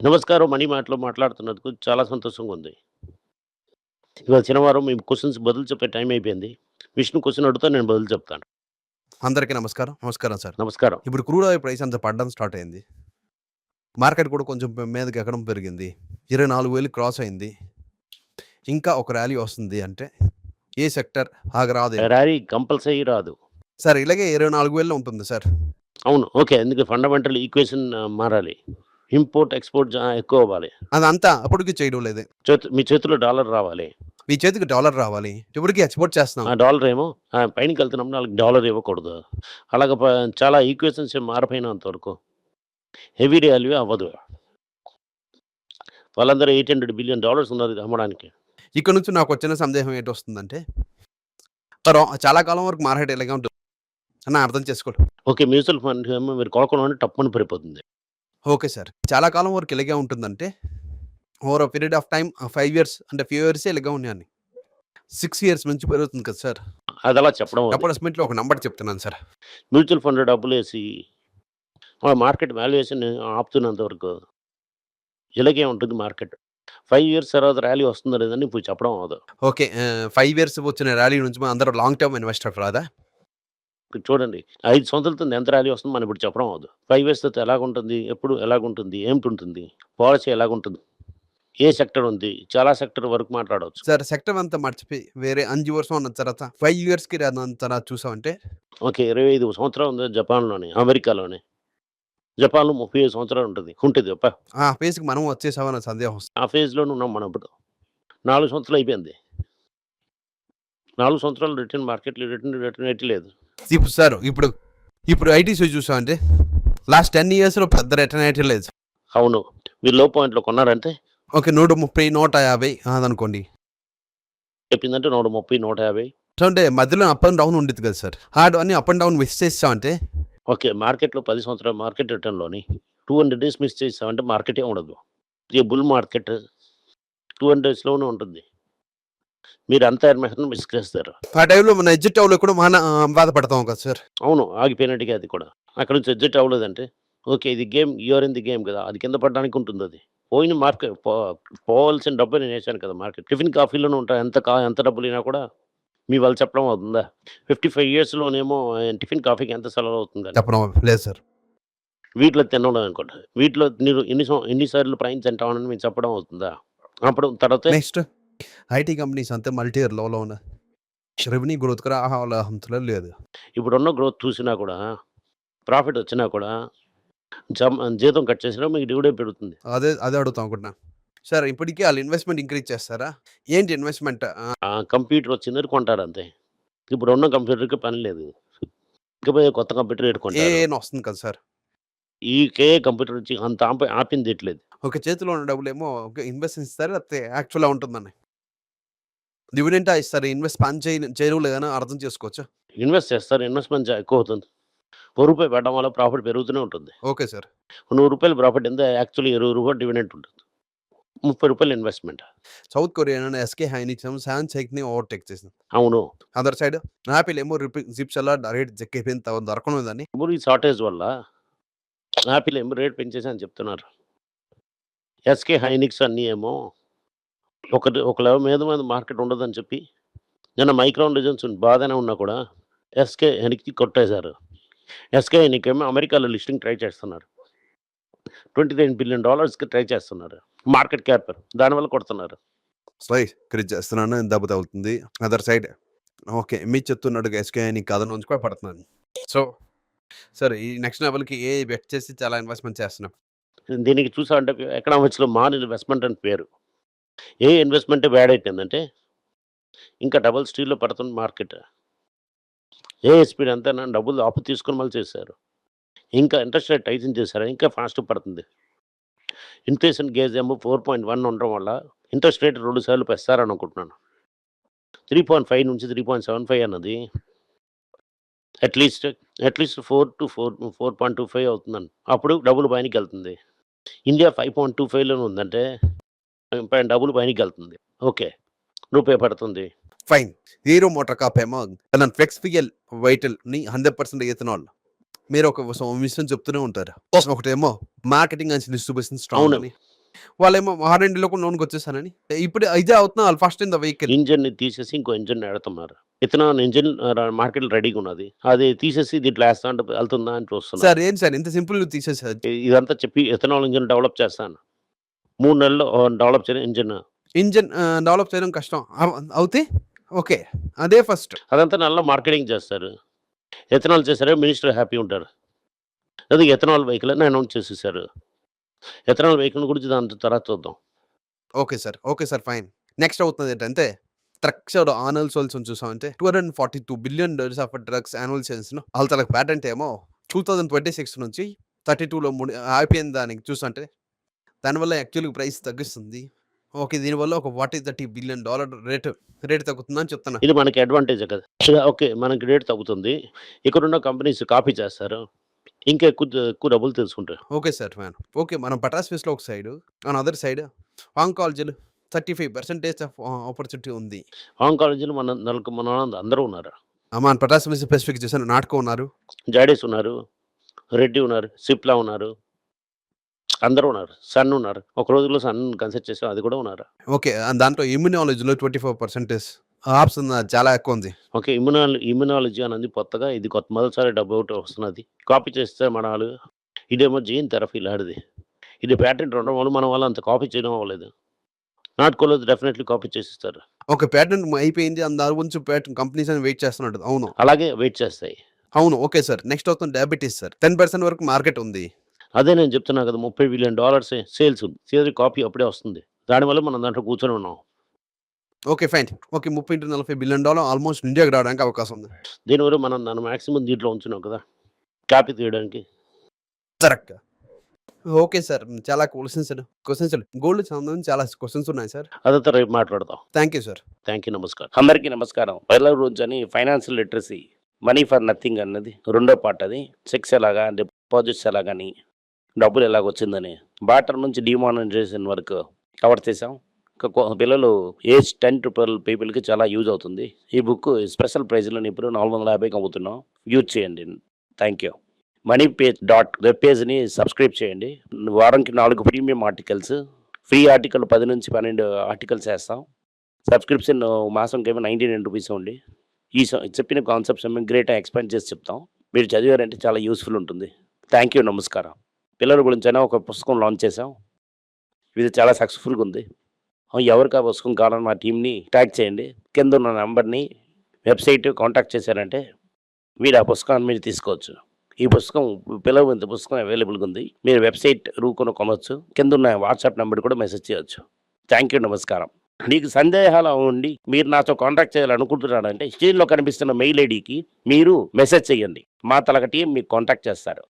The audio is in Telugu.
నమస్కారం. మనీ మాటలో మాట్లాడుతున్నందుకు చాలా సంతోషంగా ఉంది. ఇవాళ శనివారం మీ క్వెషన్స్ బదులు చెప్పే టైం అయిపోయింది. విష్ణు క్వెషన్ అడుగుతా నేను బదులు చెప్తాను. అందరికీ నమస్కారం. నమస్కారం సార్. నమస్కారం. ఇప్పుడు క్రూడ్ ఆయిల్ ప్రైస్ అంత పడడం స్టార్ట్ అయింది. మార్కెట్ కూడా కొంచెం మీదకి ఎక్కడం పెరిగింది. 24,000 క్రాస్ అయింది. ఇంకా ఒక ర్యాలీ వస్తుంది అంటే ఏ సెక్టర్ ఆగరాదు. ర్యాలీ కంపల్సరీ రాదు. సార్ ఇలాగే 24,000లో ఉంటుంది సార్. అవును. ఓకే. ఎందుకు ఫండమెంటల్ ఈక్వేషన్ మారాలి. ఇంపోర్ట్, ఎక్స్‌పోర్ట్ ఎక్కువ అవ్వాలి. అదంతా అప్పటికి చేయడం లేదు. మీ చేతిలో డాలర్ రావాలి. మీ చేతికి డాలర్ రావాలి. ఇప్పటికి ఎక్స్‌పోర్ట్ చేస్తున్నాం. ఆ డాలర్ ఏమో పైనకెళ్తున్నప్పుడు వాళ్ళకి డాలర్ ఇవ్వకూడదు. అలాగ చాలా ఈక్వేషన్స్ మారిపోయినంత వరకు హెవీ ర్యాలీ అవ్వదు. వాళ్ళందరూ $800 బిలియన్ ఉన్నది అమ్మడానికి. ఇక్కడ నుంచి నాకు వచ్చిన సందేహం ఏంటొస్తుందంటే చాలా కాలం వరకు మార్కెట్ ఇలాగే ఉంటుంది అని అర్థం చేసుకోండి. ఓకే. మ్యూచువల్ ఫండ్ ఏమో మీరు కొనుక్కోవడం టప్పని పడిపోతుంది. Okay sir. చాలా కాలం వరకు ఇలాగే ఉంటుందంటే over a period of time 5 years అంటే ఫ్యూ ఇయర్సే ఇలాగే ఉన్నాయని. 6 ఇయర్స్ నుంచి పెరుగుతుంది కదా సార్. అది అలా చెప్పడం అది. అపార్ట్మెంట్‌లో ఒక నంబర్ చెప్తున్నాను సార్. మ్యూచువల్ ఫండ్ డబ్బులేసి మార్కెట్ వాల్యుయేషన్ ఆపుతున్నంత వరకు ఇలాగే ఉంటుంది మార్కెట్. 5 ఇయర్స్ తర్వాత ర్యాలీ వస్తుందో లేదని ఇప్పుడు చెప్పడం అవ్వదు. ఓకే. 5 ఇయర్స్ వచ్చిన ర్యాలీ నుంచి అందరూ లాంగ్ టర్మ్ ఇన్వెస్టర్ రాదా? ఇప్పుడు చూడండి 5 సంవత్సరాలతో ఎంత ర్యాలీ వస్తుందో మనం ఇప్పుడు చెప్పడం అవ్వదు. 5 ఇయర్స్ తర్వాత ఎలాగుంటుంది? ఎప్పుడు ఎలాగుంటుంది? ఏమిటుంటుంది? పాలసీ ఎలాగుంటుంది? ఏ సెక్టర్ ఉంది? చాలా సెక్టర్ వరకు మాట్లాడవచ్చు. సార్ సెక్టర్ అంతా మర్చిపోయి వేరే 5 ವರ್ಷ ఉన్న తర్వాత 5 ఇయర్స్‌కి తర్వాత చూసామంటే ఓకే. 25 సంవత్సరాలు ఉంది జపాన్‌లోనే, అమెరికాలోనే. జపాన్‌లో 35 సంవత్సరాలు ఉంటుంది. ఆ ఫేజ్‌కి మనం వచ్చేసామన్న సందేహం వస్తుంది. ఆ ఫేజ్‌లోనే ఉన్నాం మనం ఇప్పుడు. 4 సంవత్సరాలు అయిపోయింది. 4 సంవత్సరాలు రిటర్న్ మార్కెట్‌లో రిటర్న్ ఎట్టి లేదు. ఇప్పుడు ఐటీసీ చూసామంటే లాస్ట్ 10 ఇయర్స్‌లో పెద్ద రిటర్న్ అయితే లేదు. అవును. మీరు లో పాయింట్‌లో కొన్నారంటే ఓకే. 130, 150 అదనుకోండి. చెప్పిందంటే 130, 150. సో అంటే మధ్యలో అప్ అండ్ డౌన్ ఉండిద్ది కదా సార్. అన్ని అప్ అండ్ డౌన్ మిస్ చేసామంటే ఓకే. మార్కెట్‌లో 10 సంవత్సరాల మార్కెట్ రిటర్న్‌లోని 200 డేస్ మిస్ చేసామంటే మార్కెటే ఉండదు. ఈ బుల్ మార్కెట్ 200 డేస్‌లోనే ఉంటుంది. మీరు అంతా ఇన్వెస్ట్‌మెంట్ మిస్ చేస్తారు. ఆ టైంలో మన ఎగ్జిట్ అవ్వలో కూడా బాధపడతాం కదా సార్. అవును. ఆగిపోయినట్టుగా అది కూడా. అక్కడి నుంచి ఎగ్జిట్ అవ్వలేదంటే ఓకే. ఇది game you are in the game కదా! అది కింద పడడానికి ఉంటుందది. పోయిన పోవాల్సిన డబ్బు నేనేసాను కదా మార్కెట్. టిఫిన్, కాఫీలోనే ఉంటాయి. ఎంత డబ్బులైనా కూడా మీ వాళ్ళు చెప్పడం అవుతుందా? 55 ఇయర్స్‌లోనేమో టిఫిన్, కాఫీకి ఎంత సెలవవుతుందని. చెప్పడం లేదు సార్. వీటిలో తినడం అనుకోండి. వీటిలో మీరు ఎన్ని సార్లు పైన తింటామని మీకు చెప్పడం అవుతుందా? అప్పుడు తర్వాత నెక్స్ట్ ఐటీ కంపెనీస్ అంతా మల్టీ ఇయర్ లోలో ఉన్న రెవెన్యూ గ్రోత్ కూడా అంతలో లేదు. ఇప్పుడున్న గ్రోత్ చూసినా కూడా ప్రాఫిట్ వచ్చినా కూడా జీతం కట్ చేసినా మీకు డివిడెండ్ పెరుగుతుంది. అదే అడుగుతాం అనుకుంటున్నా. సార్ ఇప్పటికి వాళ్ళు ఇన్వెస్ట్‌మెంట్ ఇంక్రీజ్ చేస్తారా? ఏంటి ఇన్వెస్ట్‌మెంట్? కంప్యూటర్ వచ్చిందని కొంటారు అంతే. ఇప్పుడున్న కంప్యూటర్‌కి పని లేదు. ఇకపై కొత్త కంప్యూటర్ కొంటారు. ఏఐ వస్తుంది కదా సార్. ఈ కంప్యూటర్ వచ్చి అంత ఆపింది ఎట్లేదు. ఒక చేతిలో ఉన్న డబ్బులేమో ఇన్వెస్ట్ ఇస్తారు లేకపోతే యాక్చువల్‌గా ఉంటుందని. డివిడెంటా ఇస్తారు. ఇన్వెస్ట్ చేయడం లేదని అర్థం చేసుకోవచ్చా? ఇన్వెస్ట్ చేస్తారు. ఇన్వెస్ట్‌మెంట్ ఎక్కువ అవుతుంది. రూ. 1 పెట్టడం వల్ల ప్రాఫిట్ పెరుగుతూనే ఉంటుంది. Okay sir. రూ. 100 ప్రాఫిట్ ఎంత యాక్చువల్లీ రూ. 20 డివిడెండ్ ఉంటుంది. రూ. 30 investment. South Korea SK Hynix శాంసంగ్‌ని ఓవర్‌టేక్ చేసింది. అవును. అదర్ సైడ్ యాపిల్ ఏమో జిప్స్ అలా రేట్ చెక్కిపోయింది దొరకనుందని. మెమరీ షార్టేజ్ వల్ల యాపిల్ ఏమో రేట్ పెంచేసి అని చెప్తున్నారు. ఎస్కే హైనిక్స్ అన్నీ ఏమో ఒక లెవెల్ మీద మార్కెట్ ఉండదని చెప్పి నిన్న మైక్రాన్ రిజన్స్ బాగానే ఉన్నా కూడా ఎస్కే హెనిక్కి కొట్టేశారు. ఎస్కే హెనిక్ ఏమో అమెరికాలో లిస్టింగ్ ట్రై చేస్తున్నారు. $29 బిలియన్ ట్రై చేస్తున్నారు. మార్కెట్ క్యాప్ దానివల్ల కొడుతున్నారు. క్రిజ్ చేస్తున్నాను దెబ్బ తగులుతుంది. Other side okay. మీరు చెప్తున్నట్టుగా ఎస్కే హైనిక్ కథ నుంచి కూడా పడుతున్నాను. సో సరే ఈ నెక్స్ట్ లెవెల్‌కి ఏ బెట్ చేసి చాలా ఇన్వెస్ట్‌మెంట్ చేస్తున్నాం. దీనికి చూసామంటే ఎకనామిక్స్‌లో మాన్ ఇన్వెస్ట్‌మెంట్ అని పేరు. ఏ ఇన్వెస్ట్‌మెంట్ బ్యాడ్ అయిపోయిందంటే ఇంకా డబుల్ స్టీల్‌లో పడుతుంది మార్కెట్. స్పీడ్ అంతేనా డబ్బులు అప్పు తీసుకొని మళ్ళీ చేశారు. ఇంకా ఇంట్రెస్ట్ రేట్ టైటిన్ చేశారు. ఇంకా ఫాస్ట్ పడుతుంది. ఇన్ఫ్లేషన్ గేజ్ ఏమో 4.1 ఉండడం వల్ల ఇంట్రెస్ట్ రేట్ 2 సార్లు పెంచుతారని అనుకుంటున్నాను. 3.5 నుంచి 3.75 అన్నది అట్‌లీస్ట్ 4.25 అవుతుందండి. అప్పుడు డబ్బులు పైనకెళ్తుంది. ఇండియా 5.25లోనే ఉందంటే డబ్బులు పైనకెళ్తుంది. ఓకే. రూపాయి పడుతుంది. ఫైన్. హీరో మోటార్ కాప్ ఏమో ఫ్లెక్స్ ఫ్యూయల్ వెహికల్‌ని 100% ఇథనాల్ మీరు ఒక విషయం చెప్తూనే ఉంటారు. ఒకటేమో మార్కెటింగ్ అండ్ డిస్ట్రిబ్యూషన్ స్ట్రాంగ్ అవును. అని. వాళ్ళేమో R&Dలో కూడా లోన్‌కి వచ్చేసానని. ఇప్పుడు ఇదే అవుతున్నా ఆళ్ళు ఫస్ట్ ఇన్ ద వెహికల్. ఇంజిన్‌ని తీసేసి ఇంకో ఇంజిన్ ఎడతన్నారు. ఇథనాల్ ఇంజిన్ మార్కెట్‌లో రెడీగా ఉన్నది. అది తీసేసి దీంట్లో ఏస్తా అంటే వెళ్తుందా అని చూస్తున్నారు. సార్ ఏంటి సార్ ఇంత సింపుల్‌గా తీసేసారు. ఇదంతా చెప్పి ఇథనాల్ ఇంజిన్ డెవలప్ చేస్తాను. 3 నెలల్లో డెవలప్ చేయని ఇంజిన్. ఇంజిన్ డెవలప్ చేయడం కష్టం. అవుతే ఓకే. అదే ఫస్ట్. అదంతా నల్ల మార్కెటింగ్ చేస్తారు. ఇథనాల్ చేసారే మినిస్టర్ హ్యాపీ ఉంటారు. అది ఇథనాల్ వెహికల్ అని అనౌన్స్ చేసేసారు. ఇథనాల్ వెహికల్ గురించి దాని తర్వాత చూద్దాం. Okay sir. Okay sir. Fine. Next అవుతున్నది ఏంటంటే స్ట్రక్చర్డ్ యాన్యువల్ సేల్స్ చూసామంటే $242 బిలియన్ ఆఫ్ డ్రగ్స్ యాన్యువల్ సేల్స్‌ను ఆళ్ళ తలకి ప్యాటెంట్ ఏమో 2026 నుంచి 32లో ఆగిపోయిన దానికి చూస్తుంటే దానివల్ల యాక్చువల్‌గా ప్రైస్ తగ్గిస్తుంది. ఓకే. దీనివల్ల ఒక $30 బిలియన్ రేట్ తగ్గుతుందని చెప్తున్నా. ఇది మనకి అడ్వాంటేజే కదా! ఓకే. మనకి రేట్ తగ్గుతుంది. ఇక్కడున్న కంపెనీస్ కాపీ చేస్తారు. ఇంకా ఎక్కువ డబ్బులు తీసుకుంటారు. Okay sir. ఫైన్. ఓకే. మనం పటాస్ ఫేస్‌లో ఒక సైడు, ఆన్ అదర్ సైడ్ ఆంకాలజీలో 35% ఆఫ్ ఆపర్చునిటీ ఉంది. ఆంకాలజీలో మన వాళ్ళు అందరూ ఉన్నారు. మన పటాస్ ఫేస్ స్పెసిఫిక్ చేశాను. నాటకో ఉన్నారు. జాడీస్ ఉన్నారు. రెడ్డి ఉన్నారు. సిప్లా ఉన్నారు. అందరూ ఉన్నారు. సన్ ఉన్నారు. ఒక రోజులో సన్ కన్సిడర్ చేసాం. అది కూడా ఉన్నారు. ఓకే. దాంట్లో ఇమ్యునాలజీలో 24% ఆప్షన్ చాలా ఎక్కువ ఉంది. ఓకే. ఇమ్యునాలజీ అనేది కొత్తగా ఇది మొదటిసారి డబ్బు వస్తున్నది. కాపీ చేస్తే మన వాళ్ళు ఇదేమో జీన్ థెరపీ లాంటిది. ఇది ప్యాటెంట్ ఉండడం వల్ల మన వాళ్ళు అంత కాపీ చేయడం అవ్వలేదు. నాటుకోలో డెఫినెట్‌లీ కాపీ చేసిస్తారు. ఓకే. ప్యాటెంట్ అయిపోయింది. దాని గురించి కంపెనీస్ అని వెయిట్ చేస్తున్నట్టు. అవును. అలాగే వెయిట్ చేస్తాయి. అవును. Okay sir. నెక్స్ట్ అవుతుంది డయాబెటిస్ సార్. 10% వరకు మార్కెట్ ఉంది. అదే నేను చెప్తున్నా కదా! $30 బిలియన్ సేల్స్ ఉంది. థియరీ కాపీ అప్పుడే వస్తుంది. దానివల్ల మనం దాంట్లో కూర్చొని ఉన్నాం. Okay. Fine. Okay. 30-40 billion almost ఇండియాకి రావడానికి అవకాశం ఉంది. దీనివల్ల మనం దాన్ని మాక్సిమం దీంట్లో ఉంచున్నాం కదా! కాపీ తీయడానికి. కరెక్ట్. Okay sir. చాలా క్వెషన్స్ గోల్డ్‌కి సంబంధించి చాలా క్వెషన్స్ ఉన్నాయి సార్. అదంతా రేపు మాట్లాడదాం. Thank you sir. Thank you. నమస్కారం. అందరికీ నమస్కారం. పైల రోజని financial literacy money for nothing అన్నది రెండో పార్ట్ అది. చెక్స్ ఎలాగా, డిపాజిట్స్ ఎలాగని, డబ్బులు ఎలాగొచ్చిందని, బార్టర్ నుంచి డిమానిటైజేషన్ వరకు కవర్ చేసాం. పిల్లలు ఏజ్ 10 to 12 పీపుల్‌కి చాలా యూజ్ అవుతుంది. ఈ బుక్ స్పెషల్ ప్రైజ్‌లోని ఇప్పుడు 450కి అమ్ముతున్నాం. యూజ్ చేయండి. Thank you. వెబ్ పేజ్‌ని సబ్స్క్రైబ్ చేయండి. వారానికి 4 ప్రీమియం ఆర్టికల్స్, ఫ్రీ ఆర్టికల్ 10 నుంచి 12 ఆర్టికల్స్ వేస్తాం. సబ్స్క్రిప్షన్ మాసంకేమో ₹99 ఉంది. చెప్పిన కాన్సెప్ట్స్ ఏమో గ్రేట్‌గా ఎక్స్‌ప్లెయిన్ చేసి చెప్తాం. మీరు చదివారంటే చాలా యూస్‌ఫుల్ ఉంటుంది. Thank you. నమస్కారం. పిల్లల గురించైనా ఒక పుస్తకం లాంచ్ చేసాం. ఇది చాలా సక్సెస్‌ఫుల్‌గా ఉంది. ఎవరికి ఆ పుస్తకం కావాలని మా టీమ్‌ని ట్యాగ్ చేయండి. కింద ఉన్న నంబర్‌ని వెబ్‌సైట్ కాంటాక్ట్ చేశారంటే మీరు ఆ పుస్తకాన్ని మీరు తీసుకోవచ్చు. ఈ పుస్తకం ఇంత పుస్తకం అవైలబుల్‌గా ఉంది. మీరు వెబ్‌సైట్ కొనొచ్చు. కింద ఉన్న వాట్సాప్ నంబర్ కూడా మెసేజ్ చేయొచ్చు. Thank you. నమస్కారం. మీకు సందేహాలు ఉండి మీరు నాతో కాంటాక్ట్ చేయాలనుకుంటున్నారంటే స్క్రీన్‌లో కనిపిస్తున్న మెయిల్ ఐడీకి మీరు మెసేజ్ చేయండి. మా టీమ్ మీకు కాంటాక్ట్ చేస్తారు.